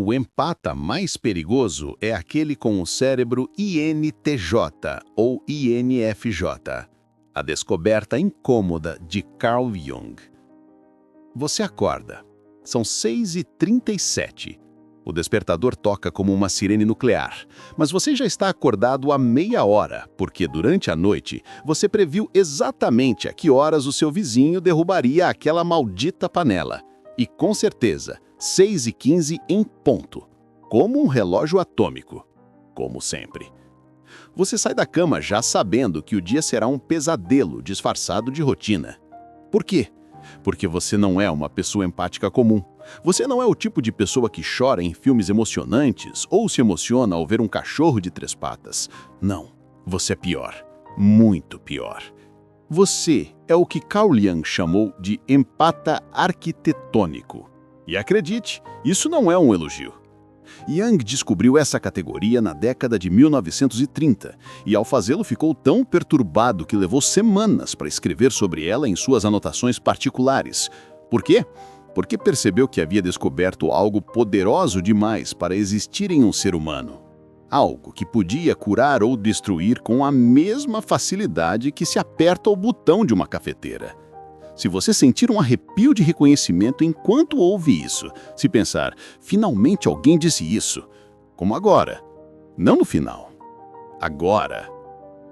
O empata mais perigoso é aquele com o cérebro INTJ ou INFJ. A descoberta incômoda de Carl Jung. Você acorda. São 6h37. O despertador toca como uma sirene nuclear, mas você já está acordado há meia hora, porque durante a noite você previu exatamente a que horas o seu vizinho derrubaria aquela maldita panela. E com certeza, 6h15 em ponto, como um relógio atômico, como sempre. Você sai da cama já sabendo que o dia será um pesadelo disfarçado de rotina. Por quê? Porque você não é uma pessoa empática comum. Você não é o tipo de pessoa que chora em filmes emocionantes ou se emociona ao ver um cachorro de 3 patas. Não, você é pior. Muito pior. Você é o que Carl Jung chamou de empata arquitetônico. E acredite, isso não é um elogio. Jung descobriu essa categoria na década de 1930 e, ao fazê-lo, ficou tão perturbado que levou semanas para escrever sobre ela em suas anotações particulares. Por quê? Porque percebeu que havia descoberto algo poderoso demais para existir em um ser humano. Algo que podia curar ou destruir com a mesma facilidade que se aperta o botão de uma cafeteira. Se você sentir um arrepio de reconhecimento enquanto ouve isso, se pensar, finalmente alguém disse isso, como agora, não no final, agora.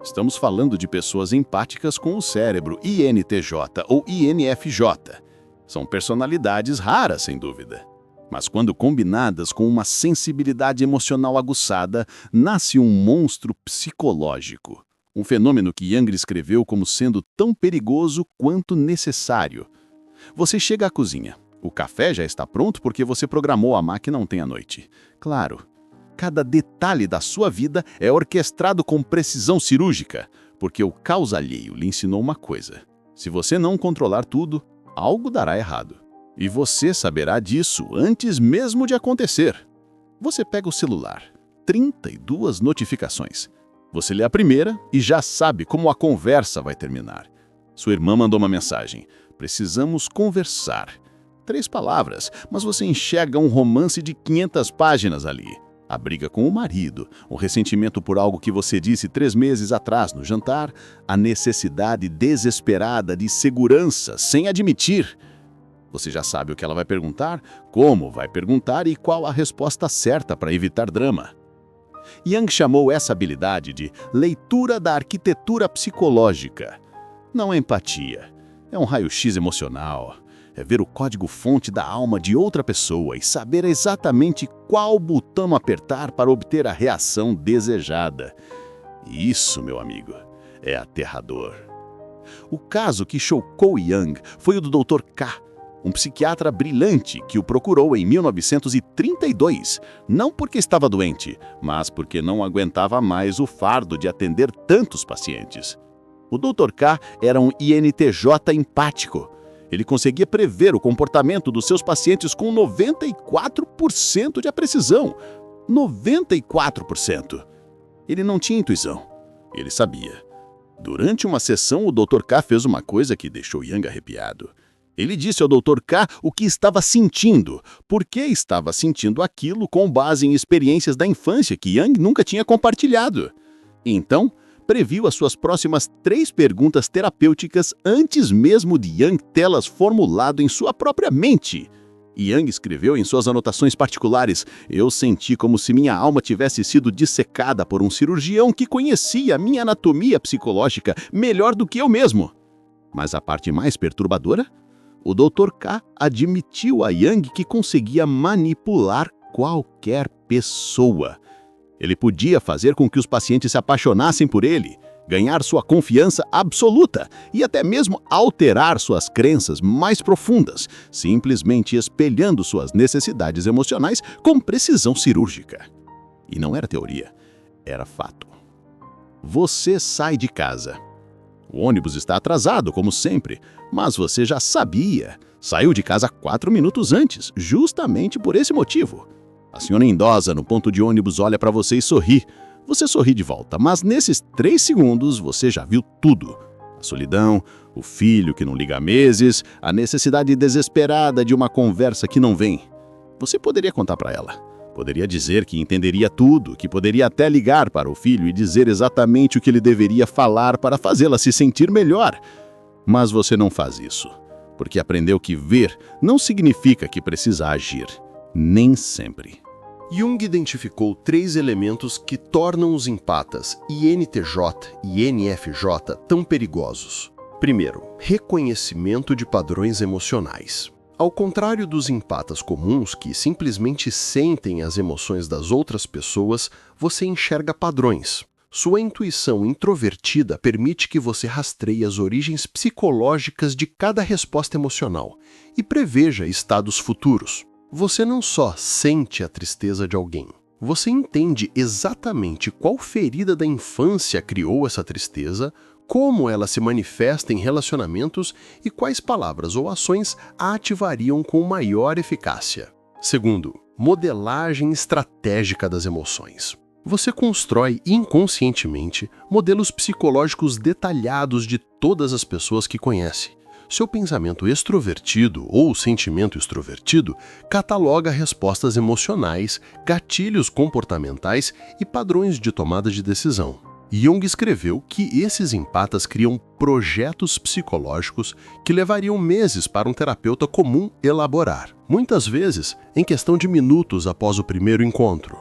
Estamos falando de pessoas empáticas com o cérebro INTJ ou INFJ. São personalidades raras, sem dúvida. Mas quando combinadas com uma sensibilidade emocional aguçada, nasce um monstro psicológico. Um fenômeno que Jung descreveu como sendo tão perigoso quanto necessário. Você chega à cozinha. O café já está pronto porque você programou a máquina ontem à noite. Claro, cada detalhe da sua vida é orquestrado com precisão cirúrgica, porque o caos alheio lhe ensinou uma coisa. Se você não controlar tudo, algo dará errado. E você saberá disso antes mesmo de acontecer. Você pega o celular. 32 notificações. Você lê a primeira e já sabe como a conversa vai terminar. Sua irmã mandou uma mensagem. Precisamos conversar. 3 palavras, mas você enxerga um romance de 500 páginas ali. A briga com o marido, o ressentimento por algo que você disse 3 meses atrás no jantar, a necessidade desesperada de segurança sem admitir. Você já sabe o que ela vai perguntar, como vai perguntar e qual a resposta certa para evitar drama. Jung chamou essa habilidade de leitura da arquitetura psicológica. Não é empatia, é um raio-x emocional. É ver o código-fonte da alma de outra pessoa e saber exatamente qual botão apertar para obter a reação desejada. Isso, meu amigo, é aterrador. O caso que chocou Jung foi o do Dr. K., um psiquiatra brilhante que o procurou em 1932, não porque estava doente, mas porque não aguentava mais o fardo de atender tantos pacientes. O Dr. K. era um INTJ empático. Ele conseguia prever o comportamento dos seus pacientes com 94% de precisão. 94%. Ele não tinha intuição. Ele sabia. Durante uma sessão, o Dr. K. fez uma coisa que deixou Jung arrepiado. Ele disse ao Dr. K. o que estava sentindo, por que estava sentindo aquilo com base em experiências da infância que Jung nunca tinha compartilhado. Então, previu as suas próximas 3 perguntas terapêuticas antes mesmo de Jung tê-las formulado em sua própria mente. Jung escreveu em suas anotações particulares: "Eu senti como se minha alma tivesse sido dissecada por um cirurgião que conhecia a minha anatomia psicológica melhor do que eu mesmo." Mas a parte mais perturbadora? O Dr. K. admitiu a Jung que conseguia manipular qualquer pessoa. Ele podia fazer com que os pacientes se apaixonassem por ele, ganhar sua confiança absoluta e até mesmo alterar suas crenças mais profundas, simplesmente espelhando suas necessidades emocionais com precisão cirúrgica. E não era teoria, era fato. Você sai de casa. O ônibus está atrasado, como sempre, mas você já sabia. Saiu de casa 4 minutos antes, justamente por esse motivo. A senhora idosa no ponto de ônibus olha para você e sorri. Você sorri de volta, mas nesses 3 segundos você já viu tudo. A solidão, o filho que não liga há meses, a necessidade desesperada de uma conversa que não vem. Você poderia contar para ela. Poderia dizer que entenderia tudo, que poderia até ligar para o filho e dizer exatamente o que ele deveria falar para fazê-la se sentir melhor. Mas você não faz isso, porque aprendeu que ver não significa que precisa agir. Nem sempre. Jung identificou 3 elementos que tornam os empatas INTJ e INFJ tão perigosos. Primeiro, reconhecimento de padrões emocionais. Ao contrário dos empatas comuns, que simplesmente sentem as emoções das outras pessoas, você enxerga padrões. Sua intuição introvertida permite que você rastreie as origens psicológicas de cada resposta emocional e preveja estados futuros. Você não só sente a tristeza de alguém, você entende exatamente qual ferida da infância criou essa tristeza, como ela se manifesta em relacionamentos e quais palavras ou ações a ativariam com maior eficácia. Segundo, modelagem estratégica das emoções. Você constrói inconscientemente modelos psicológicos detalhados de todas as pessoas que conhece. Seu pensamento extrovertido ou sentimento extrovertido cataloga respostas emocionais, gatilhos comportamentais e padrões de tomada de decisão. Jung escreveu que esses empatas criam projetos psicológicos que levariam meses para um terapeuta comum elaborar, muitas vezes em questão de minutos após o primeiro encontro.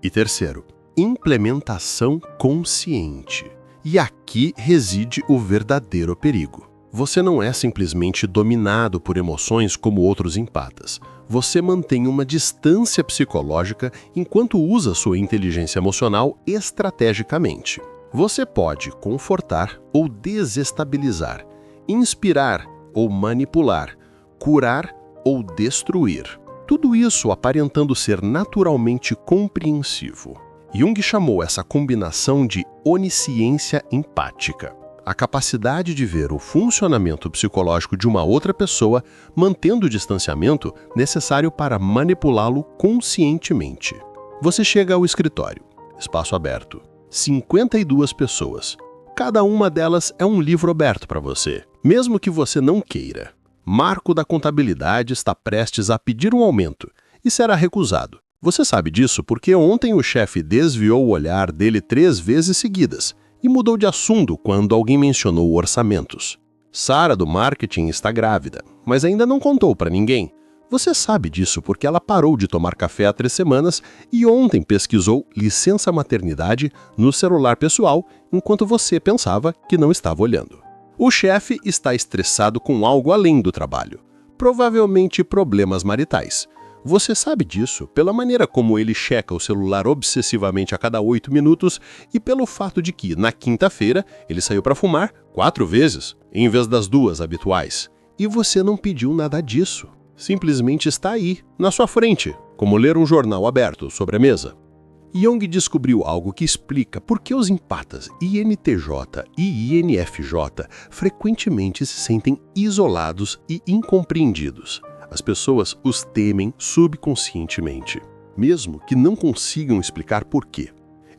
E terceiro, implementação consciente. E aqui reside o verdadeiro perigo. Você não é simplesmente dominado por emoções como outros empatas. Você mantém uma distância psicológica enquanto usa sua inteligência emocional estrategicamente. Você pode confortar ou desestabilizar, inspirar ou manipular, curar ou destruir. Tudo isso aparentando ser naturalmente compreensivo. Jung chamou essa combinação de onisciência empática. A capacidade de ver o funcionamento psicológico de uma outra pessoa, mantendo o distanciamento necessário para manipulá-lo conscientemente. Você chega ao escritório, espaço aberto, 52 pessoas. Cada uma delas é um livro aberto para você, mesmo que você não queira. Marco da contabilidade está prestes a pedir um aumento e será recusado. Você sabe disso porque ontem o chefe desviou o olhar dele 3 vezes seguidas e mudou de assunto quando alguém mencionou orçamentos. Sara, do marketing, está grávida, mas ainda não contou para ninguém. Você sabe disso porque ela parou de tomar café há 3 semanas e ontem pesquisou licença maternidade no celular pessoal enquanto você pensava que não estava olhando. O chefe está estressado com algo além do trabalho, provavelmente problemas maritais. Você sabe disso pela maneira como ele checa o celular obsessivamente a cada 8 minutos e pelo fato de que, na quinta-feira, ele saiu para fumar 4 vezes, em vez das 2 habituais. E você não pediu nada disso. Simplesmente está aí, na sua frente, como ler um jornal aberto sobre a mesa. Jung descobriu algo que explica por que os empatas INTJ e INFJ frequentemente se sentem isolados e incompreendidos. As pessoas os temem subconscientemente, mesmo que não consigam explicar por quê.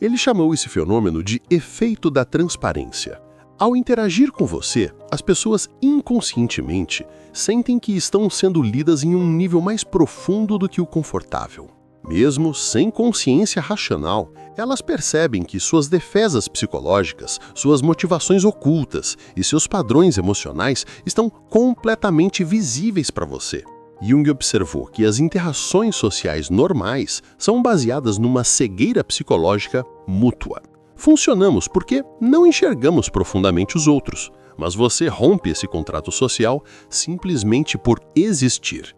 Ele chamou esse fenômeno de efeito da transparência. Ao interagir com você, as pessoas inconscientemente sentem que estão sendo lidas em um nível mais profundo do que o confortável. Mesmo sem consciência racional, elas percebem que suas defesas psicológicas, suas motivações ocultas e seus padrões emocionais estão completamente visíveis para você. Jung observou que as interações sociais normais são baseadas numa cegueira psicológica mútua. Funcionamos porque não enxergamos profundamente os outros, mas você rompe esse contrato social simplesmente por existir.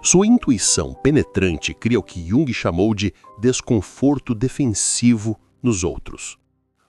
Sua intuição penetrante cria o que Jung chamou de desconforto defensivo nos outros.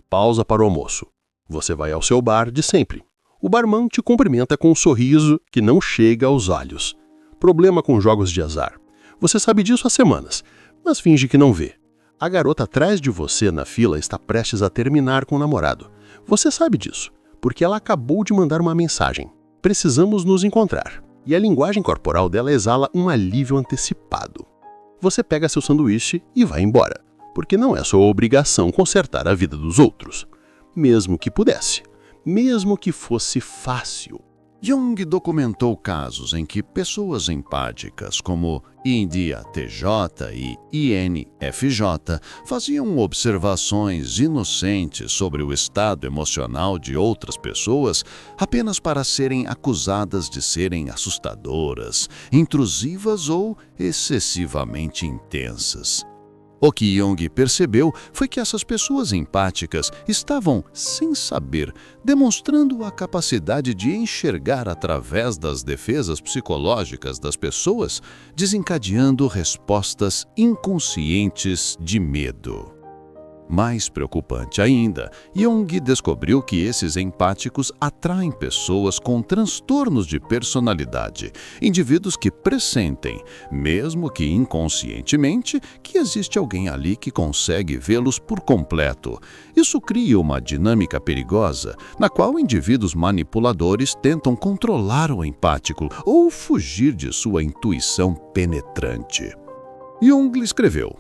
Pausa para o almoço. Você vai ao seu bar de sempre. O barman te cumprimenta com um sorriso que não chega aos olhos. Problema com jogos de azar. Você sabe disso há semanas, mas finge que não vê. A garota atrás de você na fila está prestes a terminar com o namorado. Você sabe disso, porque ela acabou de mandar uma mensagem. Precisamos nos encontrar. E a linguagem corporal dela exala um alívio antecipado. Você pega seu sanduíche e vai embora, porque não é sua obrigação consertar a vida dos outros. Mesmo que pudesse. Mesmo que fosse fácil. Jung documentou casos em que pessoas empáticas, como INTJ e INFJ, faziam observações inocentes sobre o estado emocional de outras pessoas apenas para serem acusadas de serem assustadoras, intrusivas ou excessivamente intensas. O que Jung percebeu foi que essas pessoas empáticas estavam, sem saber, demonstrando a capacidade de enxergar através das defesas psicológicas das pessoas, desencadeando respostas inconscientes de medo. Mais preocupante ainda, Jung descobriu que esses empáticos atraem pessoas com transtornos de personalidade, indivíduos que pressentem, mesmo que inconscientemente, que existe alguém ali que consegue vê-los por completo. Isso cria uma dinâmica perigosa, na qual indivíduos manipuladores tentam controlar o empático ou fugir de sua intuição penetrante. Jung escreveu: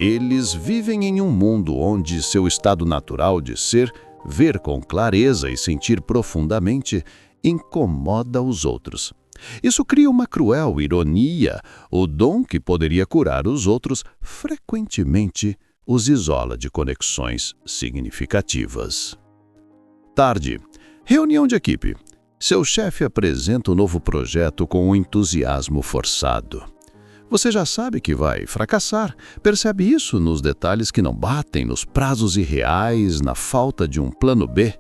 eles vivem em um mundo onde seu estado natural de ser, ver com clareza e sentir profundamente, incomoda os outros. Isso cria uma cruel ironia. O dom que poderia curar os outros, frequentemente, os isola de conexões significativas. Tarde. Reunião de equipe. Seu chefe apresenta um novo projeto com um entusiasmo forçado. Você já sabe que vai fracassar, percebe isso nos detalhes que não batem, nos prazos irreais, na falta de um plano B.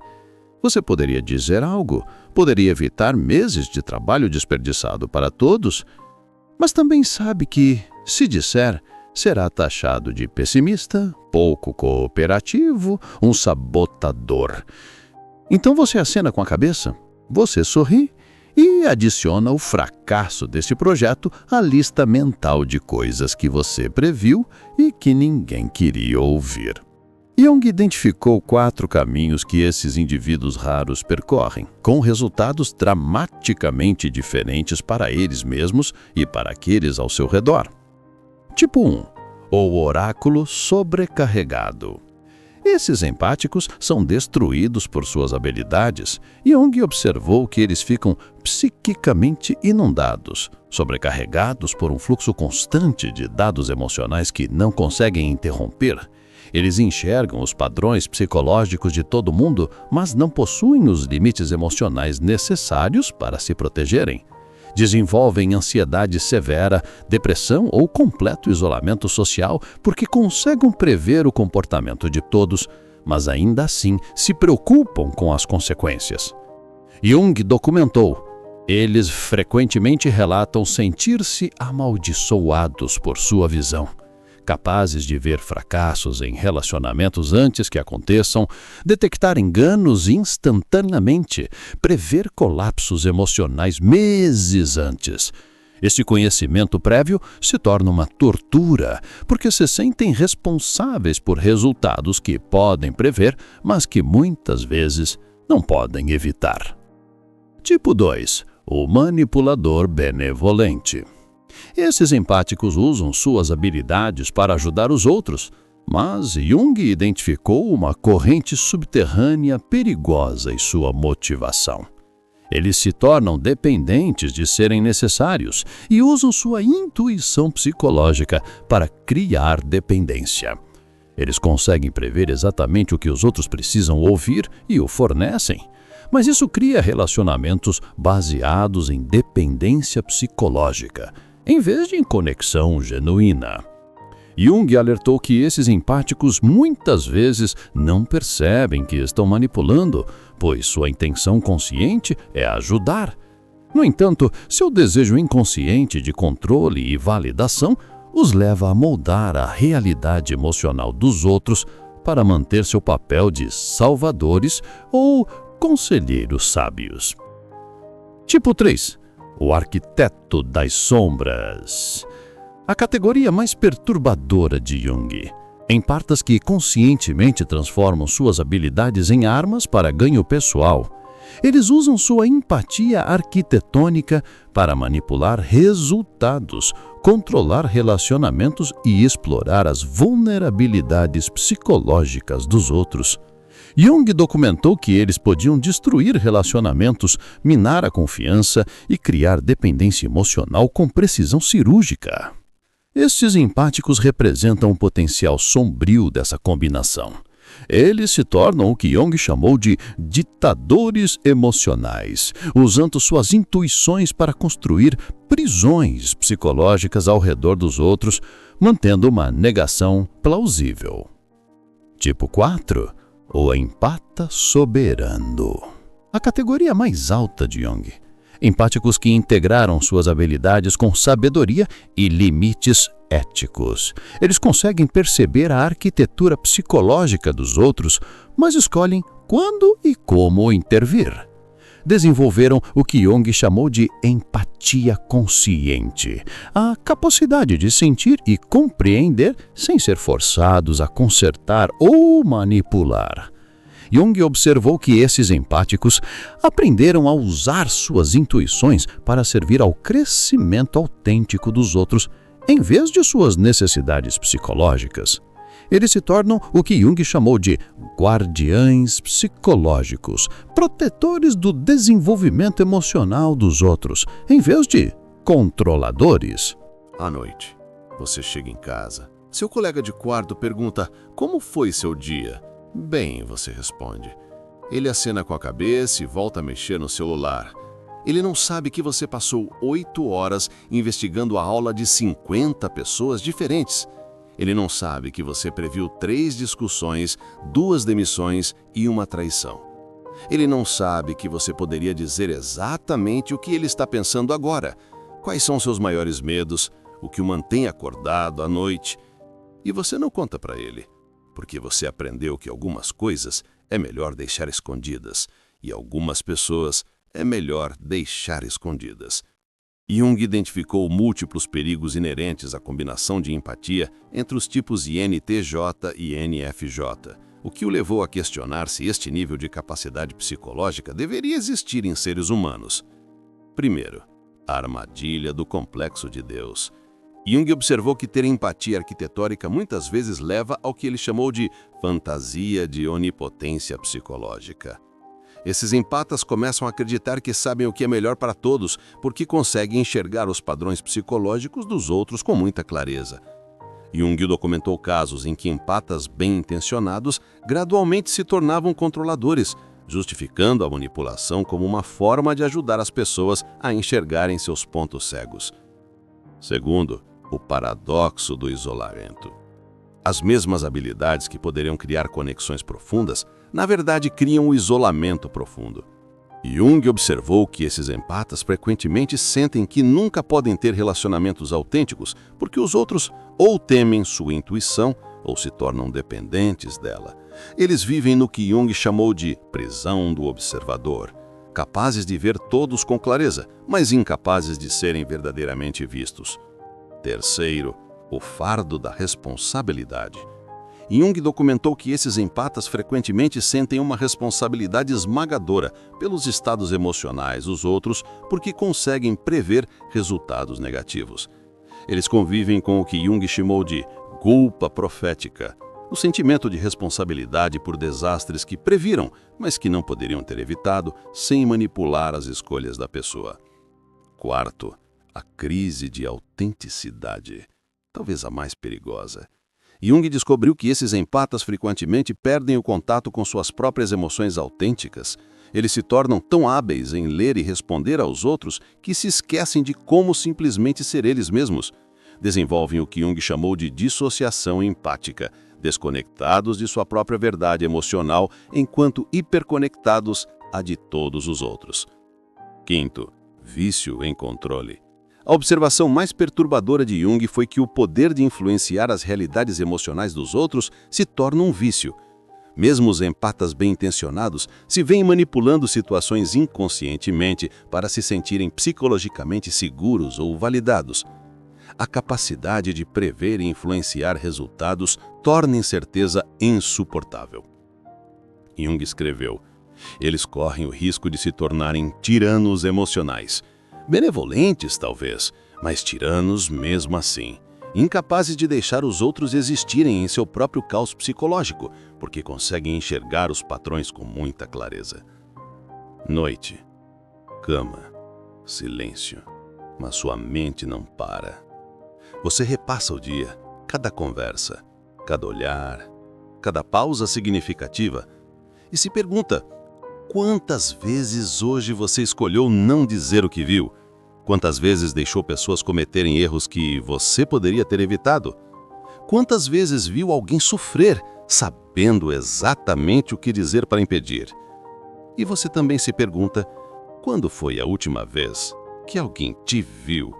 Você poderia dizer algo, poderia evitar meses de trabalho desperdiçado para todos, mas também sabe que, se disser, será taxado de pessimista, pouco cooperativo, um sabotador. Então você acena com a cabeça, você sorri e adiciona o fracasso desse projeto à lista mental de coisas que você previu e que ninguém queria ouvir. Jung identificou 4 caminhos que esses indivíduos raros percorrem, com resultados dramaticamente diferentes para eles mesmos e para aqueles ao seu redor. Tipo 1. O oráculo sobrecarregado. Esses empáticos são destruídos por suas habilidades. Jung observou que eles ficam psiquicamente inundados, sobrecarregados por um fluxo constante de dados emocionais que não conseguem interromper. Eles enxergam os padrões psicológicos de todo mundo, mas não possuem os limites emocionais necessários para se protegerem. Desenvolvem ansiedade severa, depressão ou completo isolamento social porque conseguem prever o comportamento de todos, mas ainda assim se preocupam com as consequências. Jung documentou: eles frequentemente relatam sentir-se amaldiçoados por sua visão, capazes de ver fracassos em relacionamentos antes que aconteçam, detectar enganos instantaneamente, prever colapsos emocionais meses antes. Esse conhecimento prévio se torna uma tortura, porque se sentem responsáveis por resultados que podem prever, mas que muitas vezes não podem evitar. Tipo 2. O manipulador benevolente. Esses empáticos usam suas habilidades para ajudar os outros, mas Jung identificou uma corrente subterrânea perigosa em sua motivação. Eles se tornam dependentes de serem necessários e usam sua intuição psicológica para criar dependência. Eles conseguem prever exatamente o que os outros precisam ouvir e o fornecem, mas isso cria relacionamentos baseados em dependência psicológica, em vez de em conexão genuína. Jung alertou que esses empáticos muitas vezes não percebem que estão manipulando, pois sua intenção consciente é ajudar. No entanto, seu desejo inconsciente de controle e validação os leva a moldar a realidade emocional dos outros para manter seu papel de salvadores ou conselheiros sábios. Tipo 3. O arquiteto das sombras. A categoria mais perturbadora de Jung. Empatas que conscientemente transformam suas habilidades em armas para ganho pessoal. Eles usam sua empatia arquitetônica para manipular resultados, controlar relacionamentos e explorar as vulnerabilidades psicológicas dos outros. Jung documentou que eles podiam destruir relacionamentos, minar a confiança e criar dependência emocional com precisão cirúrgica. Estes empáticos representam o potencial sombrio dessa combinação. Eles se tornam o que Jung chamou de ditadores emocionais, usando suas intuições para construir prisões psicológicas ao redor dos outros, mantendo uma negação plausível. Tipo 4. O empata soberano. A categoria mais alta de Jung. Empáticos que integraram suas habilidades com sabedoria e limites éticos. Eles conseguem perceber a arquitetura psicológica dos outros, mas escolhem quando e como intervir. Desenvolveram o que Jung chamou de empatia consciente, a capacidade de sentir e compreender sem ser forçados a consertar ou manipular. Jung observou que esses empáticos aprenderam a usar suas intuições para servir ao crescimento autêntico dos outros, em vez de suas necessidades psicológicas. Eles se tornam o que Jung chamou de guardiães psicológicos, protetores do desenvolvimento emocional dos outros, em vez de controladores. À noite, você chega em casa. Seu colega de quarto pergunta: como foi seu dia? Bem, você responde. Ele acena com a cabeça e volta a mexer no celular. Ele não sabe que você passou 8 horas investigando a aula de 50 pessoas diferentes. Ele não sabe que você previu 3 discussões, 2 demissões e uma traição. Ele não sabe que você poderia dizer exatamente o que ele está pensando agora. Quais são seus maiores medos, o que o mantém acordado à noite. E você não conta para ele, porque você aprendeu que algumas coisas é melhor deixar escondidas e algumas pessoas é melhor deixar escondidas. Jung identificou múltiplos perigos inerentes à combinação de empatia entre os tipos INTJ e INFJ, o que o levou a questionar se este nível de capacidade psicológica deveria existir em seres humanos. Primeiro, a armadilha do complexo de Deus. Jung observou que ter empatia arquitetônica muitas vezes leva ao que ele chamou de fantasia de onipotência psicológica. Esses empatas começam a acreditar que sabem o que é melhor para todos, porque conseguem enxergar os padrões psicológicos dos outros com muita clareza. Jung documentou casos em que empatas bem-intencionados gradualmente se tornavam controladores, justificando a manipulação como uma forma de ajudar as pessoas a enxergarem seus pontos cegos. Segundo, o paradoxo do isolamento. As mesmas habilidades que poderiam criar conexões profundas, na verdade criam o isolamento profundo. Jung observou que esses empatas frequentemente sentem que nunca podem ter relacionamentos autênticos porque os outros ou temem sua intuição ou se tornam dependentes dela. Eles vivem no que Jung chamou de prisão do observador, capazes de ver todos com clareza, mas incapazes de serem verdadeiramente vistos. Terceiro, o fardo da responsabilidade. Jung documentou que esses empatas frequentemente sentem uma responsabilidade esmagadora pelos estados emocionais dos outros porque conseguem prever resultados negativos. Eles convivem com o que Jung chamou de culpa profética, o sentimento de responsabilidade por desastres que previram, mas que não poderiam ter evitado sem manipular as escolhas da pessoa. Quarto, a crise de autenticidade, talvez a mais perigosa. Jung descobriu que esses empatas frequentemente perdem o contato com suas próprias emoções autênticas. Eles se tornam tão hábeis em ler e responder aos outros que se esquecem de como simplesmente ser eles mesmos. Desenvolvem o que Jung chamou de dissociação empática, desconectados de sua própria verdade emocional enquanto hiperconectados à de todos os outros. Quinto, vício em controle. A observação mais perturbadora de Jung foi que o poder de influenciar as realidades emocionais dos outros se torna um vício. Mesmo os empatas bem-intencionados se veem manipulando situações inconscientemente para se sentirem psicologicamente seguros ou validados. A capacidade de prever e influenciar resultados torna a incerteza insuportável. Jung escreveu: eles correm o risco de se tornarem tiranos emocionais. Benevolentes, talvez, mas tiranos mesmo assim. Incapazes de deixar os outros existirem em seu próprio caos psicológico, porque conseguem enxergar os padrões com muita clareza. Noite, cama, silêncio, mas sua mente não para. Você repassa o dia, cada conversa, cada olhar, cada pausa significativa, e se pergunta: quantas vezes hoje você escolheu não dizer o que viu? Quantas vezes deixou pessoas cometerem erros que você poderia ter evitado? Quantas vezes viu alguém sofrer, sabendo exatamente o que dizer para impedir? E você também se pergunta: quando foi a última vez que alguém te viu?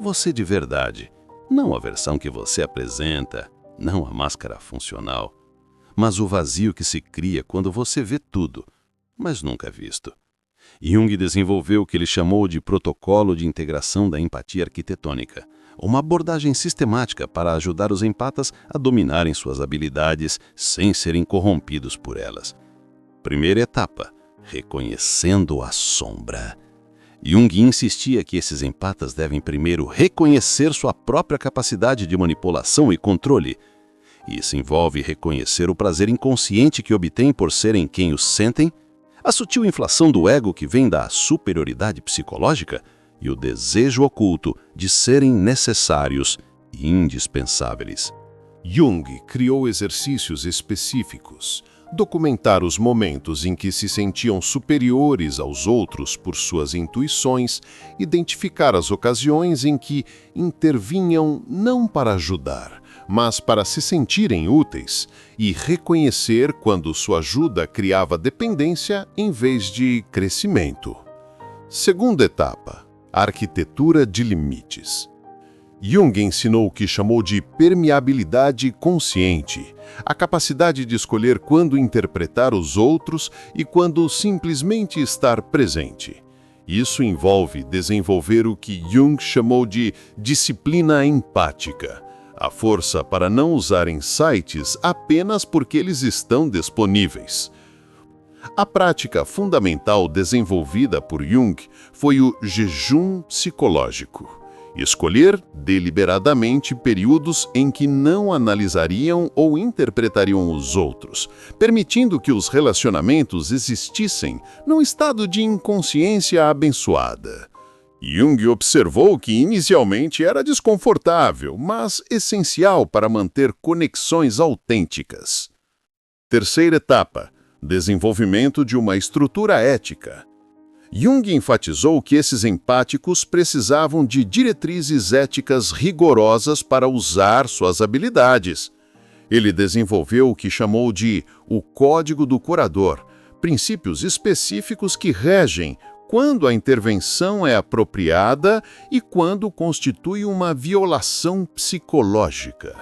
Você de verdade, não a versão que você apresenta, não a máscara funcional, mas o vazio que se cria quando você vê tudo, mas nunca visto. Jung desenvolveu o que ele chamou de protocolo de integração da empatia arquitetônica, uma abordagem sistemática para ajudar os empatas a dominarem suas habilidades sem serem corrompidos por elas. Primeira etapa: reconhecendo a sombra. Jung insistia que esses empatas devem primeiro reconhecer sua própria capacidade de manipulação e controle. Isso envolve reconhecer o prazer inconsciente que obtêm por serem quem os sentem, a sutil inflação do ego que vem da superioridade psicológica e o desejo oculto de serem necessários e indispensáveis. Jung criou exercícios específicos. Documentar os momentos em que se sentiam superiores aos outros por suas intuições, identificar as ocasiões em que intervinham não para ajudar, mas para se sentirem úteis, e reconhecer quando sua ajuda criava dependência em vez de crescimento. Segunda etapa: arquitetura de limites. Jung ensinou o que chamou de permeabilidade consciente, a capacidade de escolher quando interpretar os outros e quando simplesmente estar presente. Isso envolve desenvolver o que Jung chamou de disciplina empática, a força para não usar insights apenas porque eles estão disponíveis. A prática fundamental desenvolvida por Jung foi o jejum psicológico. Escolher deliberadamente períodos em que não analisariam ou interpretariam os outros, permitindo que os relacionamentos existissem num estado de inconsciência abençoada. Jung observou que inicialmente era desconfortável, mas essencial para manter conexões autênticas. Terceira etapa: desenvolvimento de uma estrutura ética. Jung enfatizou que esses empáticos precisavam de diretrizes éticas rigorosas para usar suas habilidades. Ele desenvolveu o que chamou de o Código do Curador, princípios específicos que regem quando a intervenção é apropriada e quando constitui uma violação psicológica.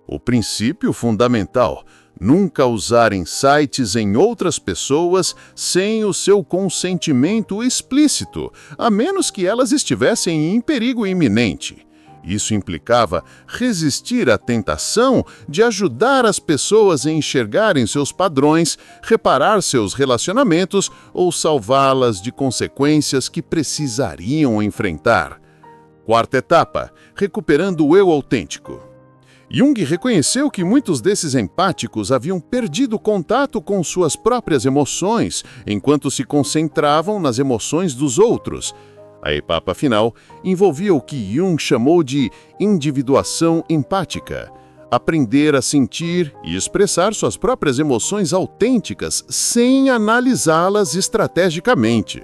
O princípio fundamental: nunca usar insights em outras pessoas sem o seu consentimento explícito, a menos que elas estivessem em perigo iminente. Isso implicava resistir à tentação de ajudar as pessoas a enxergarem seus padrões, reparar seus relacionamentos ou salvá-las de consequências que precisariam enfrentar. Quarta etapa: recuperando o eu autêntico. Jung reconheceu que muitos desses empáticos haviam perdido contato com suas próprias emoções enquanto se concentravam nas emoções dos outros. A etapa final envolvia o que Jung chamou de individuação empática, aprender a sentir e expressar suas próprias emoções autênticas sem analisá-las estrategicamente.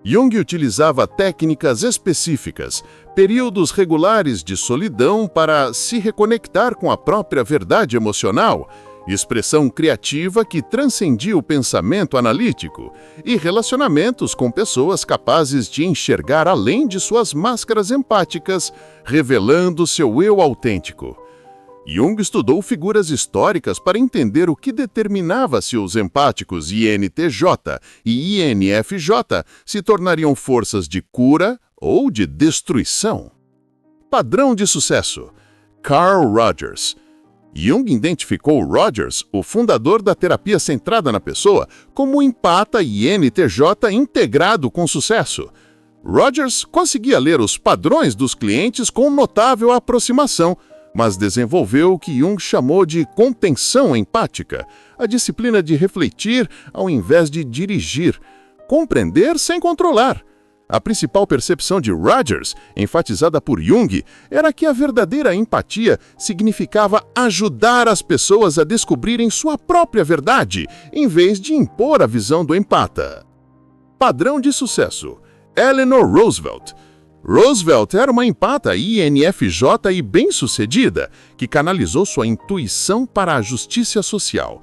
Jung utilizava técnicas específicas, períodos regulares de solidão para se reconectar com a própria verdade emocional, expressão criativa que transcendia o pensamento analítico e relacionamentos com pessoas capazes de enxergar além de suas máscaras empáticas, revelando seu eu autêntico. Jung estudou figuras históricas para entender o que determinava se os empáticos INTJ e INFJ se tornariam forças de cura ou de destruição. Padrão de sucesso: Carl Rogers. Jung identificou Rogers, o fundador da terapia centrada na pessoa, como um empata INTJ integrado com sucesso. Rogers conseguia ler os padrões dos clientes com notável aproximação, mas desenvolveu o que Jung chamou de contenção empática, a disciplina de refletir ao invés de dirigir, compreender sem controlar. A principal percepção de Rogers, enfatizada por Jung, era que a verdadeira empatia significava ajudar as pessoas a descobrirem sua própria verdade, em vez de impor a visão do empata. Padrão de sucesso: Eleanor Roosevelt. Roosevelt era uma empata INFJ e bem-sucedida, que canalizou sua intuição para a justiça social.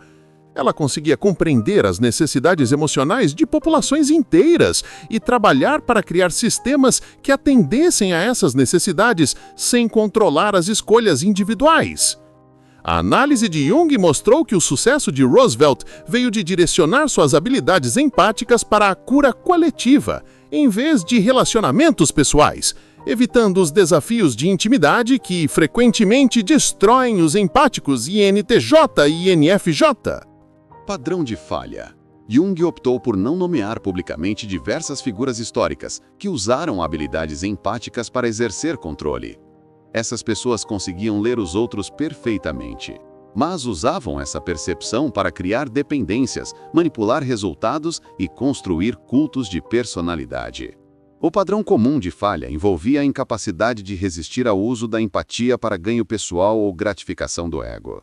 Ela conseguia compreender as necessidades emocionais de populações inteiras e trabalhar para criar sistemas que atendessem a essas necessidades sem controlar as escolhas individuais. A análise de Jung mostrou que o sucesso de Roosevelt veio de direcionar suas habilidades empáticas para a cura coletiva, em vez de relacionamentos pessoais, evitando os desafios de intimidade que frequentemente destroem os empáticos INTJ e INFJ. Padrão de falha. Jung optou por não nomear publicamente diversas figuras históricas que usaram habilidades empáticas para exercer controle. Essas pessoas conseguiam ler os outros perfeitamente, mas usavam essa percepção para criar dependências, manipular resultados e construir cultos de personalidade. O padrão comum de falha envolvia a incapacidade de resistir ao uso da empatia para ganho pessoal ou gratificação do ego.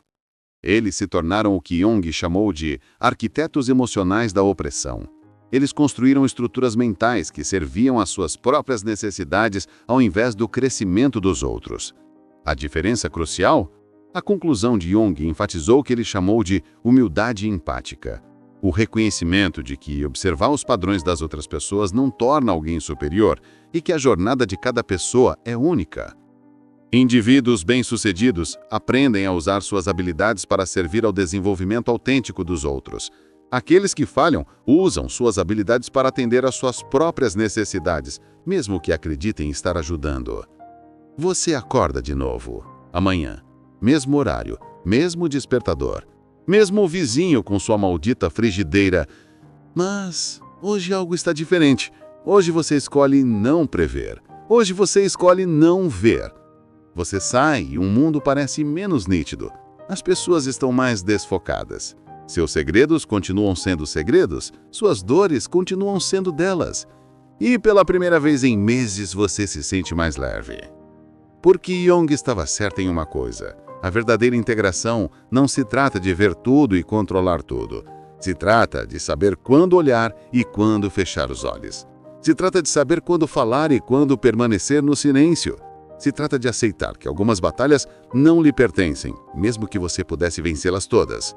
Eles se tornaram o que Jung chamou de arquitetos emocionais da opressão. Eles construíram estruturas mentais que serviam às suas próprias necessidades ao invés do crescimento dos outros. A diferença crucial? A conclusão de Jung enfatizou o que ele chamou de humildade empática. O reconhecimento de que observar os padrões das outras pessoas não torna alguém superior e que a jornada de cada pessoa é única. Indivíduos bem-sucedidos aprendem a usar suas habilidades para servir ao desenvolvimento autêntico dos outros. Aqueles que falham usam suas habilidades para atender às suas próprias necessidades, mesmo que acreditem estar ajudando. Você acorda de novo, amanhã, mesmo horário, mesmo despertador, mesmo vizinho com sua maldita frigideira. Mas hoje algo está diferente. Hoje você escolhe não prever. Hoje você escolhe não ver. Você sai e o mundo parece menos nítido. As pessoas estão mais desfocadas. Seus segredos continuam sendo segredos, suas dores continuam sendo delas. E pela primeira vez em meses você se sente mais leve. Porque Jung estava certo em uma coisa: a verdadeira integração não se trata de ver tudo e controlar tudo. Se trata de saber quando olhar e quando fechar os olhos. Se trata de saber quando falar e quando permanecer no silêncio. Se trata de aceitar que algumas batalhas não lhe pertencem, mesmo que você pudesse vencê-las todas.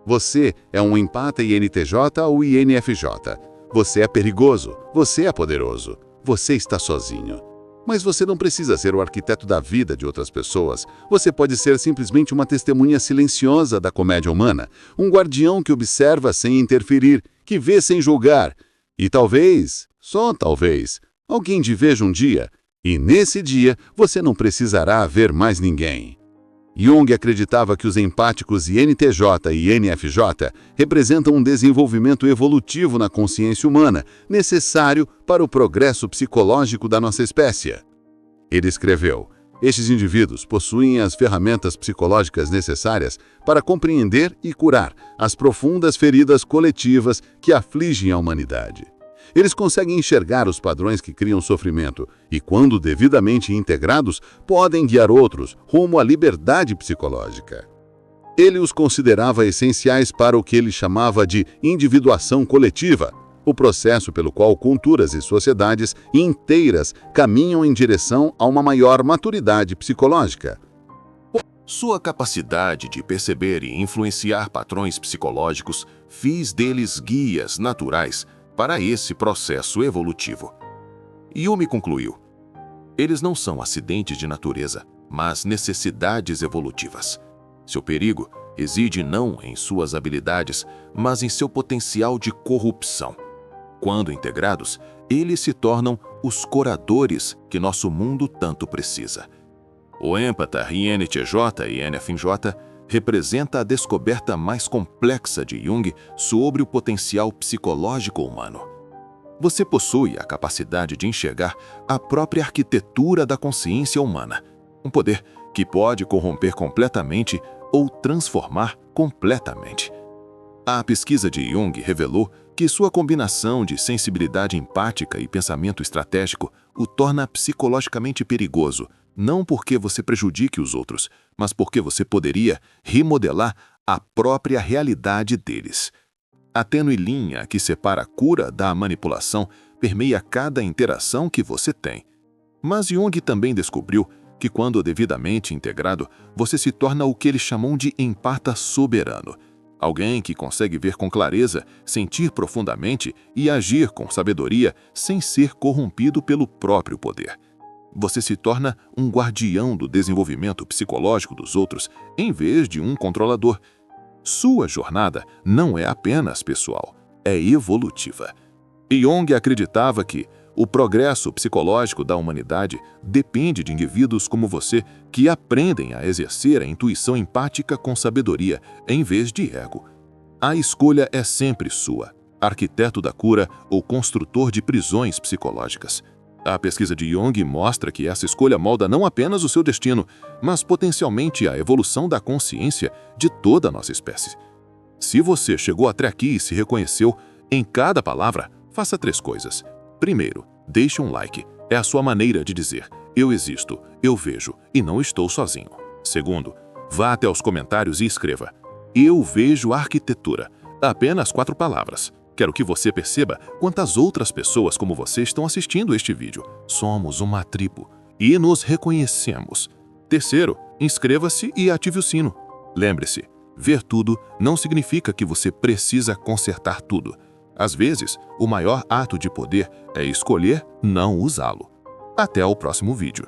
Você é um empata INTJ ou INFJ. Você é perigoso, você é poderoso, você está sozinho. Mas você não precisa ser o arquiteto da vida de outras pessoas. Você pode ser simplesmente uma testemunha silenciosa da comédia humana, um guardião que observa sem interferir, que vê sem julgar. E talvez, só talvez, alguém te veja um dia. E nesse dia, você não precisará ver mais ninguém. Jung acreditava que os empáticos INTJ e INFJ representam um desenvolvimento evolutivo na consciência humana, necessário para o progresso psicológico da nossa espécie. Ele escreveu: estes indivíduos possuem as ferramentas psicológicas necessárias para compreender e curar as profundas feridas coletivas que afligem a humanidade. Eles conseguem enxergar os padrões que criam sofrimento e, quando devidamente integrados, podem guiar outros rumo à liberdade psicológica. Ele os considerava essenciais para o que ele chamava de individuação coletiva, o processo pelo qual culturas e sociedades inteiras caminham em direção a uma maior maturidade psicológica. Sua capacidade de perceber e influenciar padrões psicológicos fez deles guias naturais para esse processo evolutivo. Jung concluiu: eles não são acidentes de natureza, mas necessidades evolutivas. Seu perigo reside não em suas habilidades, mas em seu potencial de corrupção. Quando integrados, eles se tornam os curadores que nosso mundo tanto precisa. O empata INTJ e INFJ representa a descoberta mais complexa de Jung sobre o potencial psicológico humano. Você possui a capacidade de enxergar a própria arquitetura da consciência humana, um poder que pode corromper completamente ou transformar completamente. A pesquisa de Jung revelou que sua combinação de sensibilidade empática e pensamento estratégico o torna psicologicamente perigoso, não porque você prejudique os outros, mas porque você poderia remodelar a própria realidade deles. A tênue linha que separa a cura da manipulação permeia cada interação que você tem. Mas Jung também descobriu que, quando devidamente integrado, você se torna o que ele chamou de empata soberano. Alguém que consegue ver com clareza, sentir profundamente e agir com sabedoria sem ser corrompido pelo próprio poder. Você se torna um guardião do desenvolvimento psicológico dos outros, em vez de um controlador. Sua jornada não é apenas pessoal, é evolutiva. Jung acreditava que o progresso psicológico da humanidade depende de indivíduos como você que aprendem a exercer a intuição empática com sabedoria, em vez de ego. A escolha é sempre sua, arquiteto da cura ou construtor de prisões psicológicas. A pesquisa de Jung mostra que essa escolha molda não apenas o seu destino, mas potencialmente a evolução da consciência de toda a nossa espécie. Se você chegou até aqui e se reconheceu em cada palavra, faça 3 coisas. Primeiro, deixe um like. É a sua maneira de dizer: eu existo, eu vejo e não estou sozinho. Segundo, vá até os comentários e escreva: eu vejo arquitetura. Apenas 4 palavras. Quero que você perceba quantas outras pessoas como você estão assistindo este vídeo. Somos uma tribo e nos reconhecemos. Terceiro, inscreva-se e ative o sino. Lembre-se, ver tudo não significa que você precisa consertar tudo. Às vezes, o maior ato de poder é escolher não usá-lo. Até o próximo vídeo.